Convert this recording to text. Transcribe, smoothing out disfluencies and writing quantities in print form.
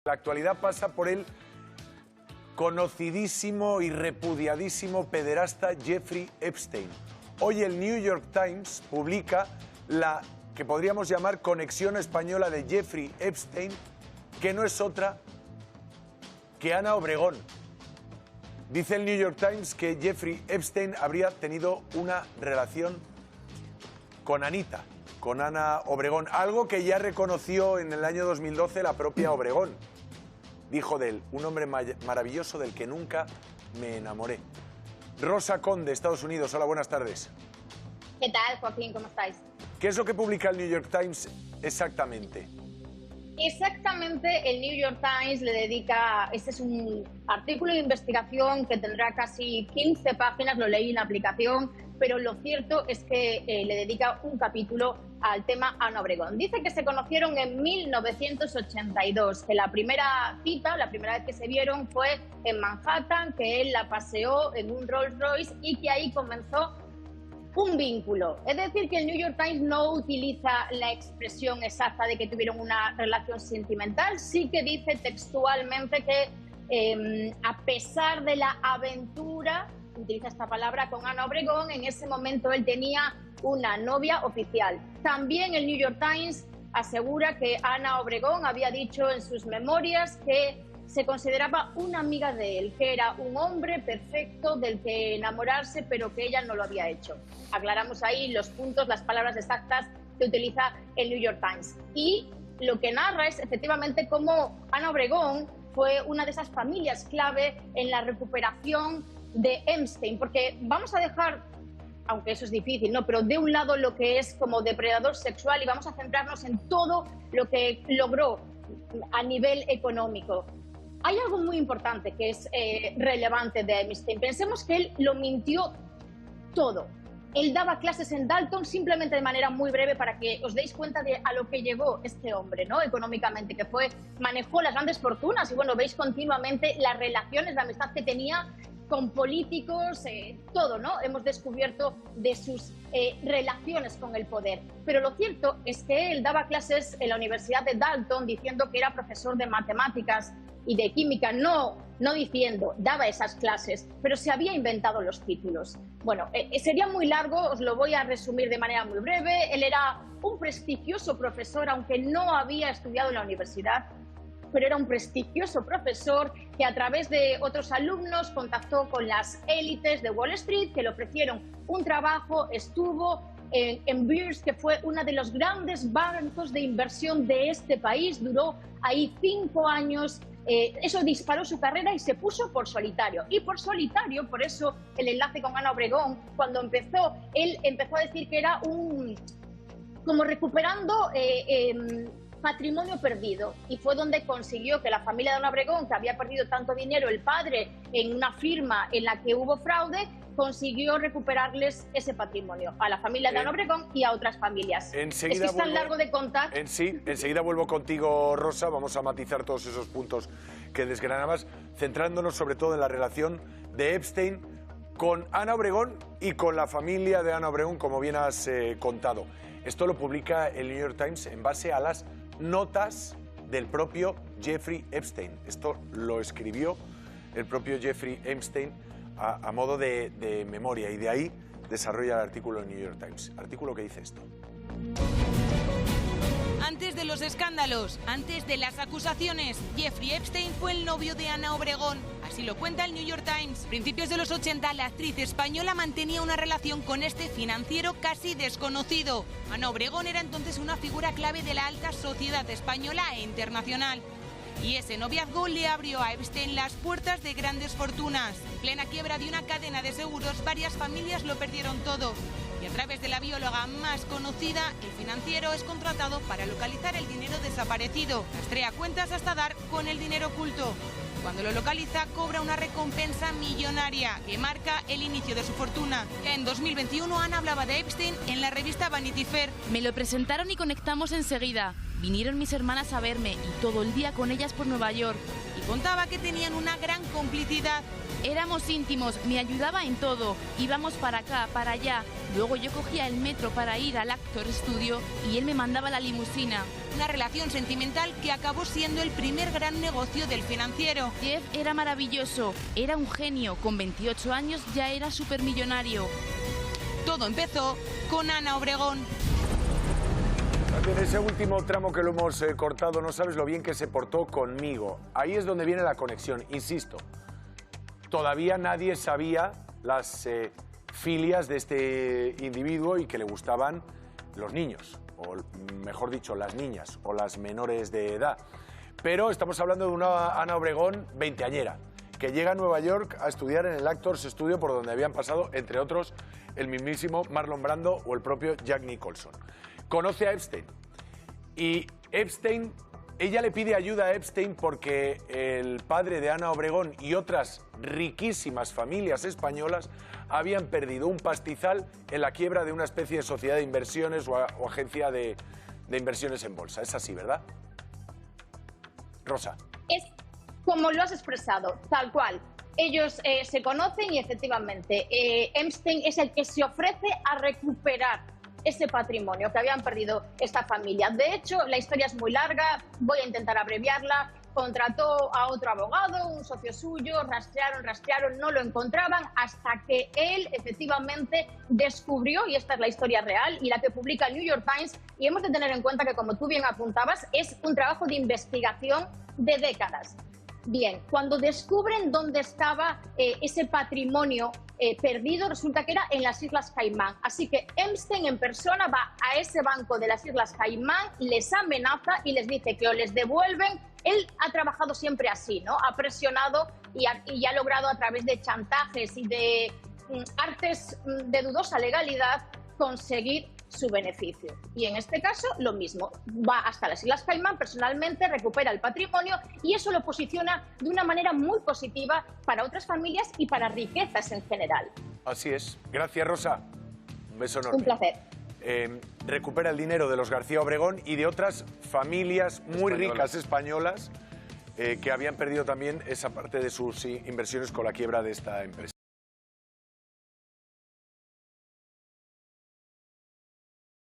La actualidad pasa por el conocidísimo y repudiadísimo pederasta Jeffrey Epstein. Hoy el New York Times publica la que podríamos llamar conexión española de Jeffrey Epstein, que no es otra que Ana Obregón. Dice el New York Times que Jeffrey Epstein habría tenido una relación con Anita, con Ana Obregón, algo que ya reconoció en el año 2012 la propia Obregón. Dijo de él, un hombre maravilloso del que nunca me enamoré. Rosa Conde, Estados Unidos. Hola, buenas tardes. ¿Qué tal, Joaquín? ¿Cómo estáis? ¿Qué es lo que publica el New York Times exactamente? Exactamente, el New York Times le dedica, este es un artículo de investigación que tendrá casi 15 páginas, lo leí en la aplicación, pero lo cierto es que le dedica un capítulo al tema Ana Obregón. Dice que se conocieron en 1982, que la primera cita, la primera vez que se vieron fue en Manhattan, que él la paseó en un Rolls Royce y que ahí comenzó un vínculo. Es decir, que el New York Times no utiliza la expresión exacta de que tuvieron una relación sentimental, sí que dice textualmente que a pesar de la aventura, utiliza esta palabra, con Ana Obregón, en ese momento él tenía una novia oficial. También el New York Times asegura que Ana Obregón había dicho en sus memorias que se consideraba una amiga de él, que era un hombre perfecto del que enamorarse, pero que ella no lo había hecho. Aclaramos ahí los puntos, las palabras exactas que utiliza el New York Times. Y lo que narra es efectivamente cómo Ana Obregón fue una de esas familias clave en la recuperación de Epstein, porque vamos a dejar, aunque eso es difícil, ¿no?, pero de un lado lo que es como depredador sexual y vamos a centrarnos en todo lo que logró a nivel económico. Hay algo muy importante que es relevante de Epstein. Pensemos que él lo mintió todo. Él daba clases en Dalton simplemente de manera muy breve para que os deis cuenta de a lo que llegó este hombre, ¿no?, económicamente, que manejó las grandes fortunas y bueno, veis continuamente las relaciones, la amistad que tenía con políticos, todo, ¿no? Hemos descubierto de sus relaciones con el poder. Pero lo cierto es que él daba clases en la Universidad de Dalton diciendo que era profesor de matemáticas y de química, no diciendo, daba esas clases, pero se había inventado los títulos. Bueno, sería muy largo, os lo voy a resumir de manera muy breve. Él era un prestigioso profesor, aunque no había estudiado en la universidad, pero era un prestigioso profesor que a través de otros alumnos contactó con las élites de Wall Street, que le ofrecieron un trabajo, estuvo en Bears, que fue uno de los grandes bancos de inversión de este país, duró ahí 5 años, eso disparó su carrera y se puso por solitario. Y por solitario, por eso el enlace con Ana Obregón, cuando empezó, él empezó a decir que era como recuperando patrimonio perdido, y fue donde consiguió que la familia de Ana Obregón, que había perdido tanto dinero, el padre en una firma en la que hubo fraude, consiguió recuperarles ese patrimonio a la familia de Ana Obregón y a otras familias. Enseguida es tan largo de contar. Sí, enseguida vuelvo contigo, Rosa. Vamos a matizar todos esos puntos que desgranabas, centrándonos sobre todo en la relación de Epstein con Ana Obregón y con la familia de Ana Obregón, como bien has contado. Esto lo publica el New York Times en base a las notas del propio Jeffrey Epstein. Esto lo escribió el propio Jeffrey Epstein a modo de memoria, y de ahí desarrolla el artículo del New York Times. Artículo que dice esto. Antes de los escándalos, antes de las acusaciones, Jeffrey Epstein fue el novio de Ana Obregón. Así lo cuenta el New York Times. A principios de los 80, la actriz española mantenía una relación con este financiero casi desconocido. Ana Obregón era entonces una figura clave de la alta sociedad española e internacional. Y ese noviazgo le abrió a Epstein las puertas de grandes fortunas. En plena quiebra de una cadena de seguros, varias familias lo perdieron todo. Y a través de la bióloga más conocida, el financiero es contratado para localizar el dinero desaparecido. Rastrea cuentas hasta dar con el dinero oculto. Cuando lo localiza, cobra una recompensa millonaria que marca el inicio de su fortuna. Ya en 2021, Ana hablaba de Epstein en la revista Vanity Fair. Me lo presentaron y conectamos enseguida. Vinieron mis hermanas a verme y todo el día con ellas por Nueva York. Y contaba que tenían una gran complicidad. Éramos íntimos, me ayudaba en todo. Íbamos para acá, para allá. Luego yo cogía el metro para ir al Actor Studio y él me mandaba la limusina. Una relación sentimental que acabó siendo el primer gran negocio del financiero. Jeff era maravilloso, era un genio. Con 28 años ya era supermillonario. Todo empezó con Ana Obregón. En ese último tramo que lo hemos cortado, no sabes lo bien que se portó conmigo. Ahí es donde viene la conexión, insisto. Todavía nadie sabía las filias de este individuo y que le gustaban los niños, o mejor dicho, las niñas o las menores de edad. Pero estamos hablando de una Ana Obregón veinteañera, que llega a Nueva York a estudiar en el Actors Studio, por donde habían pasado, entre otros, el mismísimo Marlon Brando o el propio Jack Nicholson. Conoce a Epstein y ella le pide ayuda a Epstein porque el padre de Ana Obregón y otras riquísimas familias españolas habían perdido un pastizal en la quiebra de una especie de sociedad de inversiones o agencia de inversiones en bolsa. Es así, ¿verdad? Rosa. Es como lo has expresado, tal cual. Ellos se conocen y efectivamente Epstein es el que se ofrece a recuperar ese patrimonio que habían perdido esta familia. De hecho, la historia es muy larga, voy a intentar abreviarla. Contrató a otro abogado, un socio suyo, rastrearon, no lo encontraban, hasta que él efectivamente descubrió, y esta es la historia real y la que publica el New York Times, y hemos de tener en cuenta que, como tú bien apuntabas, es un trabajo de investigación de décadas. Bien, cuando descubren dónde estaba ese patrimonio perdido, resulta que era en las Islas Caimán. Así que Epstein en persona va a ese banco de las Islas Caimán, les amenaza y les dice que o les devuelven. Él ha trabajado siempre así, ¿no? Ha presionado y ha logrado, a través de chantajes y de artes de dudosa legalidad, conseguir su beneficio. Y en este caso, lo mismo. Va hasta las Islas Caimán, personalmente recupera el patrimonio y eso lo posiciona de una manera muy positiva para otras familias y para riquezas en general. Así es. Gracias, Rosa. Un beso enorme. Un placer. Recupera el dinero de los García Obregón y de otras familias muy ricas españolas que habían perdido también esa parte de sus inversiones con la quiebra de esta empresa.